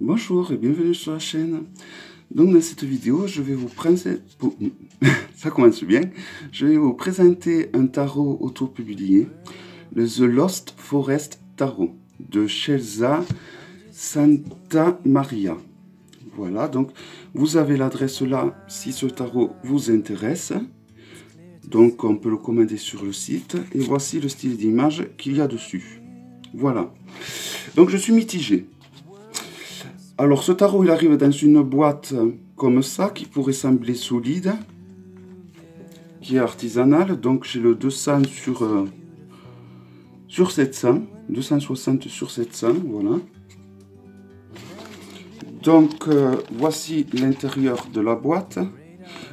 Bonjour et bienvenue sur la chaîne. Donc dans cette vidéo, je vais vous présenter, ça commence bien, je vais vous présenter un tarot auto-publié, le The Lost Forest Tarot de Scelsa Santamaria. Voilà, donc vous avez l'adresse là si ce tarot vous intéresse. Donc on peut le commander sur le site et voici le style d'image qu'il y a dessus. Voilà, donc je suis mitigé. Alors ce tarot il arrive dans une boîte comme ça qui pourrait sembler solide, qui est artisanale. Donc j'ai le 200 sur 700, 260 sur 700, voilà. Donc voici l'intérieur de la boîte.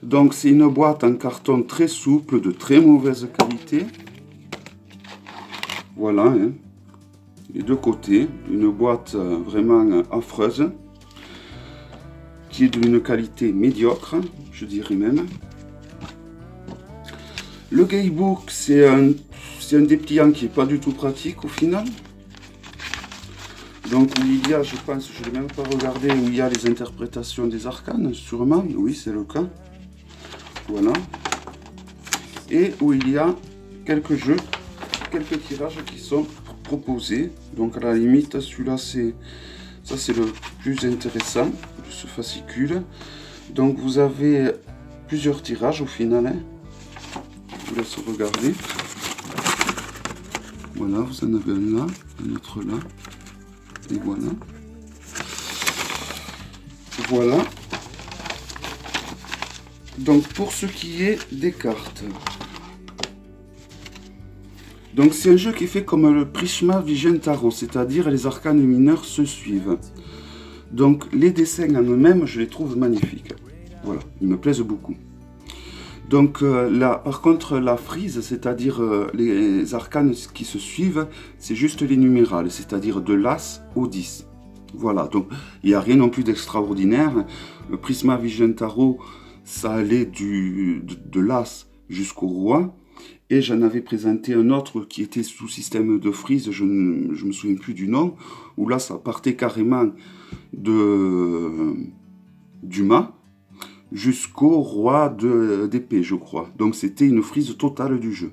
Donc c'est une boîte en carton très souple, de très mauvaise qualité. Voilà, hein. Les deux côtés, une boîte vraiment affreuse, qui est d'une qualité médiocre, je dirais même. Le guidebook, c'est un dépliant qui n'est pas du tout pratique au final. Donc où il y a, je pense, je ne l'ai même pas regardé, où il y a les interprétations des arcanes, sûrement, oui c'est le cas. Voilà. Et où il y a quelques jeux, quelques tirages qui sont proposés. Donc à la limite, celui-là, ça c'est le plus intéressant de ce fascicule. Donc vous avez plusieurs tirages au final, hein. Je vous laisse regarder. Voilà, vous en avez un là, un autre là, et voilà. Voilà. Donc pour ce qui est des cartes. Donc c'est un jeu qui est fait comme le Prisma Vision Tarot, c'est-à-dire les arcanes mineurs se suivent. Donc les dessins en eux-mêmes, je les trouve magnifiques. Voilà, ils me plaisent beaucoup. Donc là, par contre, la frise, c'est-à-dire les arcanes qui se suivent, c'est juste les numérales, c'est-à-dire de l'As au 10. Voilà, donc il n'y a rien non plus d'extraordinaire. Le Prisma Vision Tarot, ça allait de l'As jusqu'au Roi. Et j'en avais présenté un autre qui était sous système de frise, je ne me souviens plus du nom, où là ça partait carrément du mât jusqu'au roi d'épée, je crois. Donc c'était une frise totale du jeu.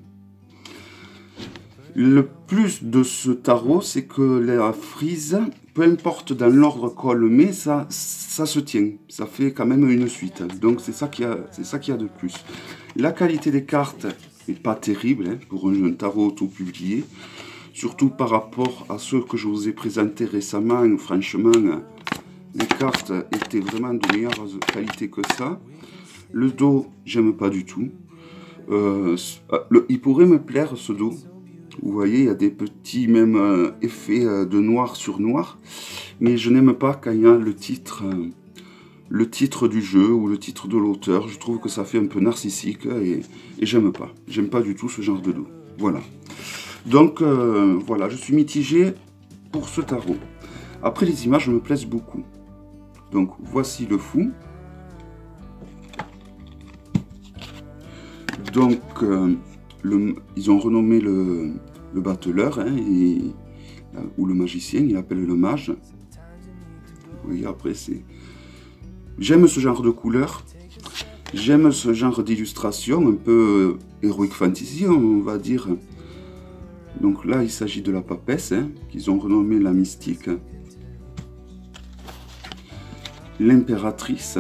Le plus de ce tarot, c'est que la frise, peu importe dans l'ordre qu'on le met, ça se tient. Ça fait quand même une suite. Donc c'est ça qu'il y a de plus. La qualité des cartes n'est pas terrible, hein, pour un tarot auto-publié. Surtout par rapport à ceux que je vous ai présentés récemment. Franchement, les cartes étaient vraiment de meilleure qualité que ça. Le dos, j'aime pas du tout. Il pourrait me plaire ce dos. Vous voyez, il y a des petits même effets de noir sur noir. Mais je n'aime pas quand il y a le titre du jeu ou le titre de l'auteur. Je trouve que ça fait un peu narcissique et j'aime pas. J'aime pas du tout ce genre de dos. Voilà. Donc voilà, je suis mitigé pour ce tarot. Après, les images me plaisent beaucoup. Donc voici le fou. Donc ils ont renommé le battleur, hein, ou le magicien, il appelle le mage. Vous voyez, après c'est... J'aime ce genre de couleur. J'aime ce genre d'illustration, un peu heroic fantasy, on va dire. Donc là, il s'agit de la papesse, hein, qu'ils ont renommé la mystique. L'impératrice.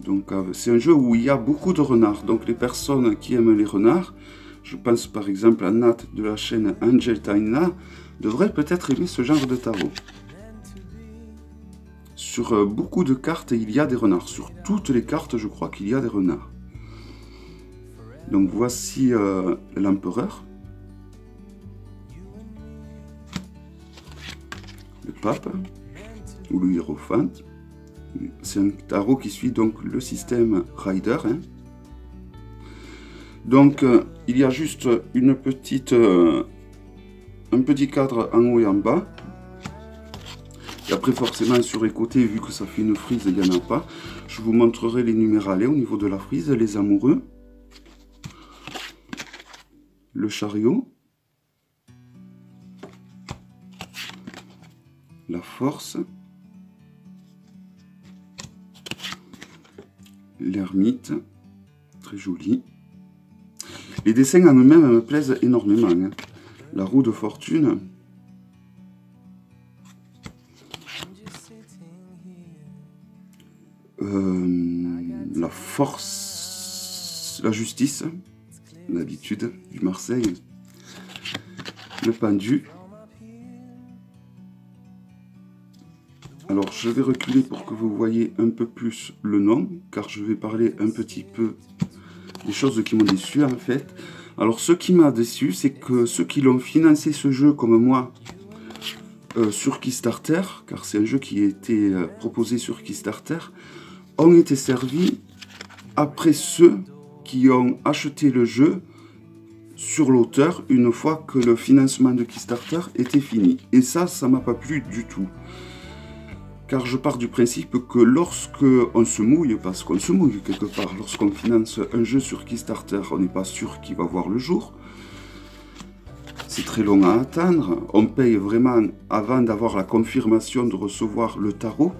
Donc c'est un jeu où il y a beaucoup de renards. Donc les personnes qui aiment les renards, je pense par exemple à Nat de la chaîne Angel Taina, devraient peut-être aimer ce genre de tarot. Sur beaucoup de cartes, il y a des renards. Sur toutes les cartes, je crois qu'il y a des renards. Donc voici l'empereur. Le pape. Ou le hiérophant. C'est un tarot qui suit donc le système Rider. Hein. Donc il y a juste un petit cadre en haut et en bas. Et après forcément sur les côtés, vu que ça fait une frise, il n'y en a pas. Je vous montrerai les numéralés au niveau de la frise, les amoureux. Le chariot. La force. l'ermite, très joli. Les dessins en eux-mêmes me plaisent énormément. Hein. La roue de fortune. La force, la justice, l'habitude du Marseille. Le pendu. Alors je vais reculer pour que vous voyez un peu plus le nom, car je vais parler un petit peu des choses qui m'ont déçu en fait. Alors ce qui m'a déçu, c'est que ceux qui l'ont financé ce jeu comme moi sur Kickstarter, car c'est un jeu qui a été proposé sur Kickstarter, ont été servis après ceux qui ont acheté le jeu sur l'auteur une fois que le financement de Kickstarter était fini. Et ça m'a pas plu du tout. Car je pars du principe que lorsque on se mouille, parce qu'on se mouille quelque part, lorsqu'on finance un jeu sur Kickstarter, on n'est pas sûr qu'il va voir le jour. C'est très long à attendre. On paye vraiment avant d'avoir la confirmation de recevoir le tarot.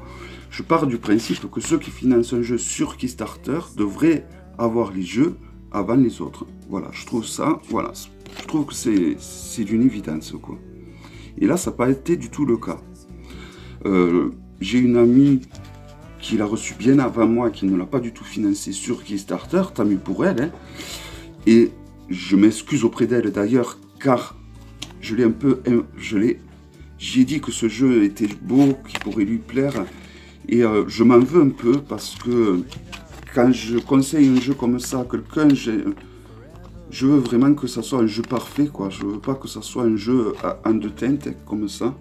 Je pars du principe que ceux qui financent un jeu sur Kickstarter devraient avoir les jeux avant les autres. Voilà, je trouve ça, voilà, je trouve que c'est d'une évidence, quoi. Et là, ça n'a pas été du tout le cas. J'ai une amie qui l'a reçu bien avant moi, qui ne l'a pas du tout financé sur Kickstarter, tant mieux pour elle. Hein. Et je m'excuse auprès d'elle d'ailleurs, car je l'ai un peu... J'ai dit que ce jeu était beau, qu'il pourrait lui plaire. Et je m'en veux un peu, parce que quand je conseille un jeu comme ça à quelqu'un, je veux vraiment que ça soit un jeu parfait, quoi. Je veux pas que ça soit un jeu en deux teintes, comme ça.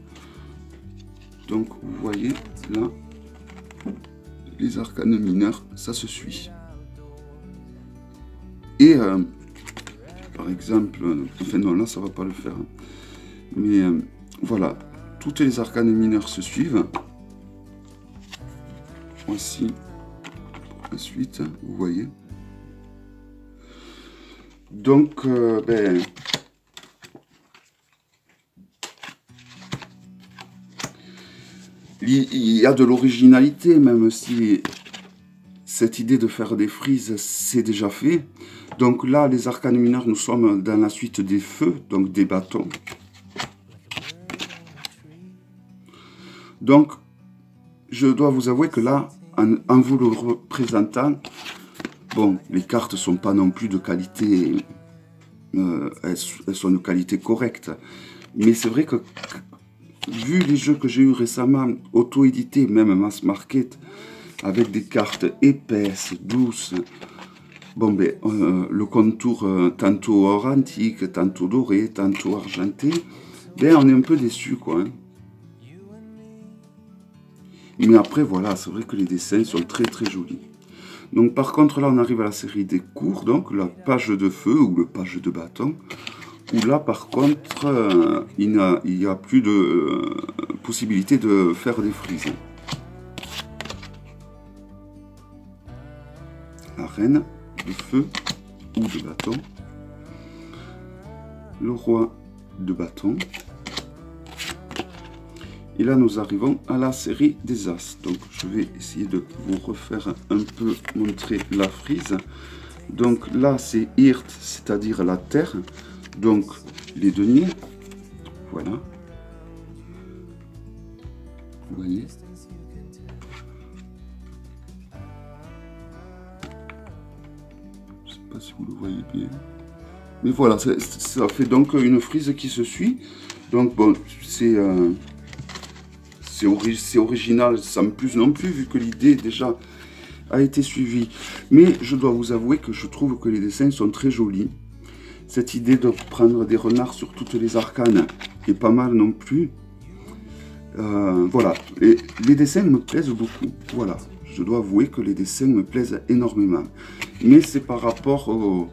Donc, vous voyez, là, les arcanes mineurs, ça se suit. Et, par exemple, enfin non, là, ça va pas le faire. Hein. Mais, voilà, toutes les arcanes mineurs se suivent. Voici, pour la suite, vous voyez. Donc, ben... il y a de l'originalité, même si cette idée de faire des frises, c'est déjà fait. Donc là, les arcanes mineurs, nous sommes dans la suite des feux, donc des bâtons. Donc, je dois vous avouer que là, en vous le représentant, bon, les cartes ne sont pas non plus de qualité, elles sont de qualité correcte. Mais c'est vrai que vu les jeux que j'ai eu récemment, auto-édités, même mass market, avec des cartes épaisses, douces, bon ben, le contour tantôt or antique, tantôt doré, tantôt argenté, ben on est un peu déçu, quoi. Hein. Mais après, voilà, c'est vrai que les dessins sont très très jolis. Donc par contre, là, on arrive à la série des cours, donc la page de feu ou le page de bâton. Où là, par contre, il n'y a plus de possibilité de faire des frises. La reine de feu ou de bâton. Le roi de bâton. Et là, nous arrivons à la série des As. Donc, je vais essayer de vous refaire un peu, montrer la frise. Donc là, c'est Hirt, c'est-à-dire la terre. Donc, les deniers, voilà. Vous voyez. Je ne sais pas si vous le voyez bien. Mais voilà, ça fait donc une frise qui se suit. Donc, bon, c'est original, sans plus non plus, vu que l'idée déjà a été suivie. Mais je dois vous avouer que je trouve que les dessins sont très jolis. Cette idée de prendre des renards sur toutes les arcanes est pas mal non plus. Voilà, et les dessins me plaisent beaucoup. Voilà, je dois avouer que les dessins me plaisent énormément. Mais c'est par rapport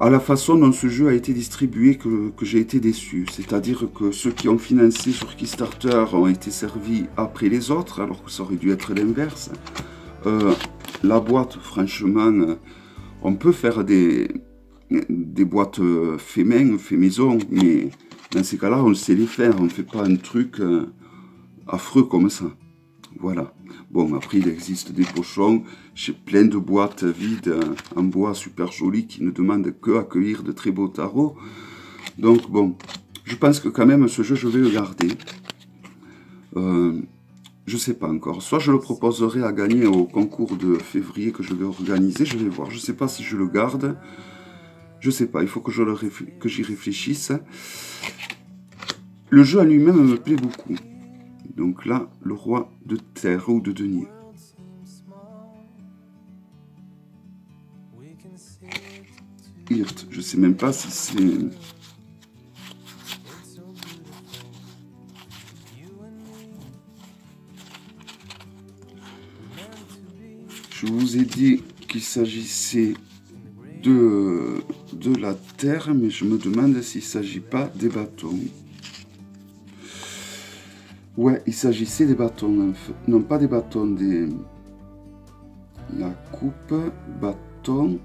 à la façon dont ce jeu a été distribué que j'ai été déçu. C'est-à-dire que ceux qui ont financé sur Kickstarter ont été servis après les autres, alors que ça aurait dû être l'inverse. La boîte, franchement... On peut faire des boîtes fait main, fait maison, mais dans ces cas-là, on sait les faire. On ne fait pas un truc affreux comme ça. Voilà. Bon, après, il existe des pochons. J'ai plein de boîtes vides en bois super jolies qui ne demandent que à cueillir de très beaux tarots. Donc, bon, je pense que quand même, ce jeu, je vais le garder. Je sais pas encore. Soit je le proposerai à gagner au concours de février que je vais organiser. Je vais voir. Je sais pas si je le garde. Je sais pas. Il faut que j'y réfléchisse. Le jeu en lui-même me plaît beaucoup. Donc là, le roi de terre ou de denier. Hirt, je sais même pas si c'est... Je vous ai dit qu'il s'agissait de la terre, mais je me demande s'il ne s'agit pas des bâtons. Ouais, il s'agissait des bâtons, en fait. Non, pas des bâtons, des... La coupe, bâton,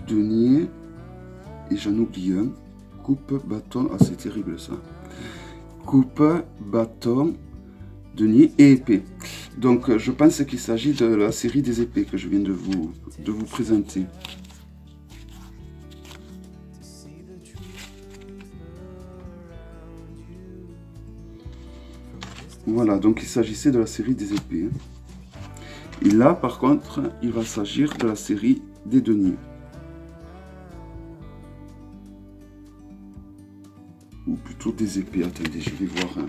denier, et j'en oublie un. Coupe, bâton, ah c'est terrible ça. Coupe, bâton, denier et épée. Donc je pense qu'il s'agit de la série des épées que je viens de vous présenter. Voilà, donc il s'agissait de la série des épées. Et là, par contre, il va s'agir de la série des deniers. Ou plutôt des épées. Attendez, je vais voir. Hein.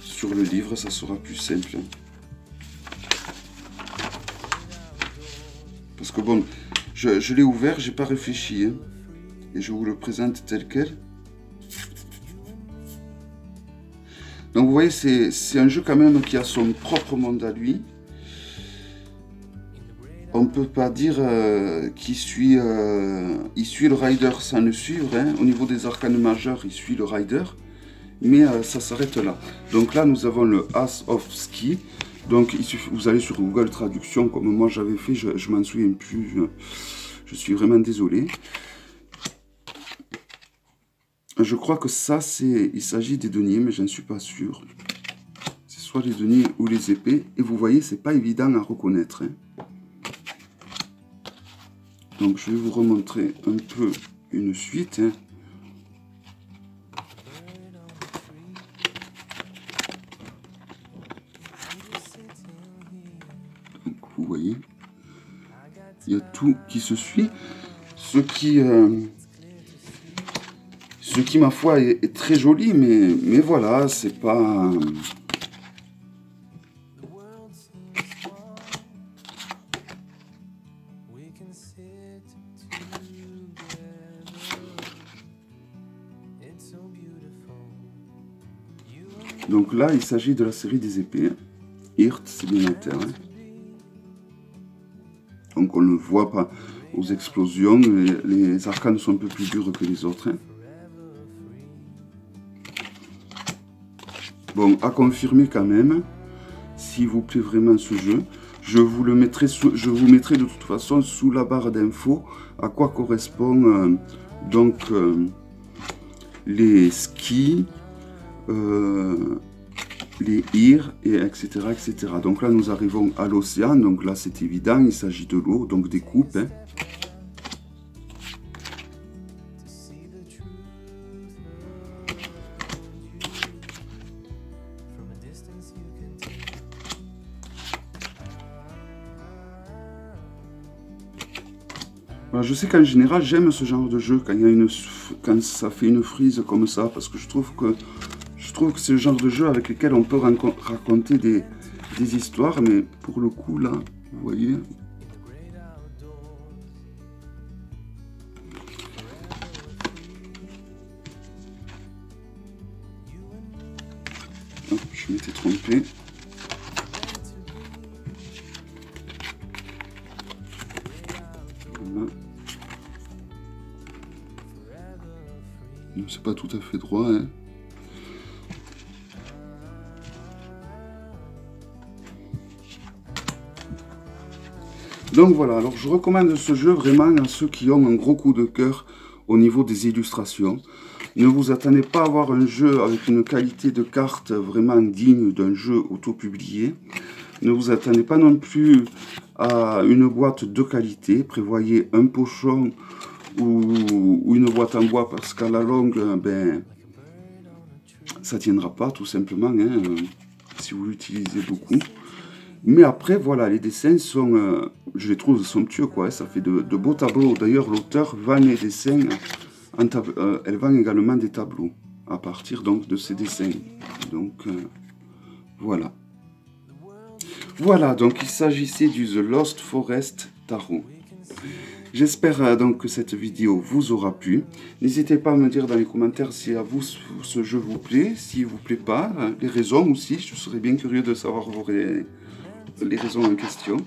Sur le livre, ça sera plus simple. Parce que bon, je l'ai ouvert, j'ai pas réfléchi. Hein, et je vous le présente tel quel. Donc vous voyez, c'est un jeu quand même qui a son propre monde à lui. On ne peut pas dire qu'il suit, il suit le rider sans le suivre. Hein. Au niveau des arcanes majeurs, il suit le rider. Mais ça s'arrête là. Donc là, nous avons le As of Ski. Donc il suffit, vous allez sur Google Traduction, comme moi j'avais fait, je m'en souviens plus. Je suis vraiment désolé. Je crois que ça, il s'agit des deniers, mais je ne suis pas sûr. C'est soit les deniers ou les épées. Et vous voyez, c'est pas évident à reconnaître. Hein. Donc, je vais vous remontrer un peu une suite. Hein. Donc, vous voyez, il y a tout qui se suit. Ce qui, ma foi, est très joli, mais voilà, c'est pas... Donc là, il s'agit de la série des épées. Hirt, c'est bien la terre. Hein. Donc on ne voit pas aux explosions. Les arcanes sont un peu plus dures que les autres. Hein. Bon, à confirmer quand même, s'il vous plaît vraiment ce jeu, je vous mettrai de toute façon sous la barre d'infos à quoi correspond les skis, les IR, et etc., etc. Donc là, nous arrivons à l'océan, donc là c'est évident, il s'agit de l'eau, donc des coupes. Hein. Je sais qu'en général, j'aime ce genre de jeu quand ça fait une frise comme ça, parce que je trouve que c'est le genre de jeu avec lequel on peut raconter des histoires, mais pour le coup, là, vous voyez... Hop, je m'étais trompé. Voilà. C'est pas tout à fait droit, hein. Donc voilà, alors je recommande ce jeu vraiment à ceux qui ont un gros coup de cœur au niveau des illustrations. Ne vous attendez pas à avoir un jeu avec une qualité de carte vraiment digne d'un jeu auto-publié. Ne vous attendez pas non plus à une boîte de qualité. Prévoyez un pochon ou une boîte en bois parce qu'à la longue, ben, ça tiendra pas tout simplement, hein, si vous l'utilisez beaucoup. Mais après, voilà, les dessins sont, je les trouve somptueux, quoi. Ça fait de beaux tableaux. D'ailleurs, l'auteur vend les dessins, elle vend également des tableaux à partir donc de ces dessins. Donc, voilà. Voilà, donc il s'agissait du The Lost Forest Tarot. J'espère donc que cette vidéo vous aura plu. N'hésitez pas à me dire dans les commentaires si à vous ce jeu vous plaît, s'il ne vous plaît pas, les raisons aussi. Je serais bien curieux de savoir les raisons en question.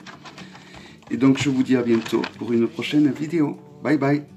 Et donc je vous dis à bientôt pour une prochaine vidéo. Bye bye.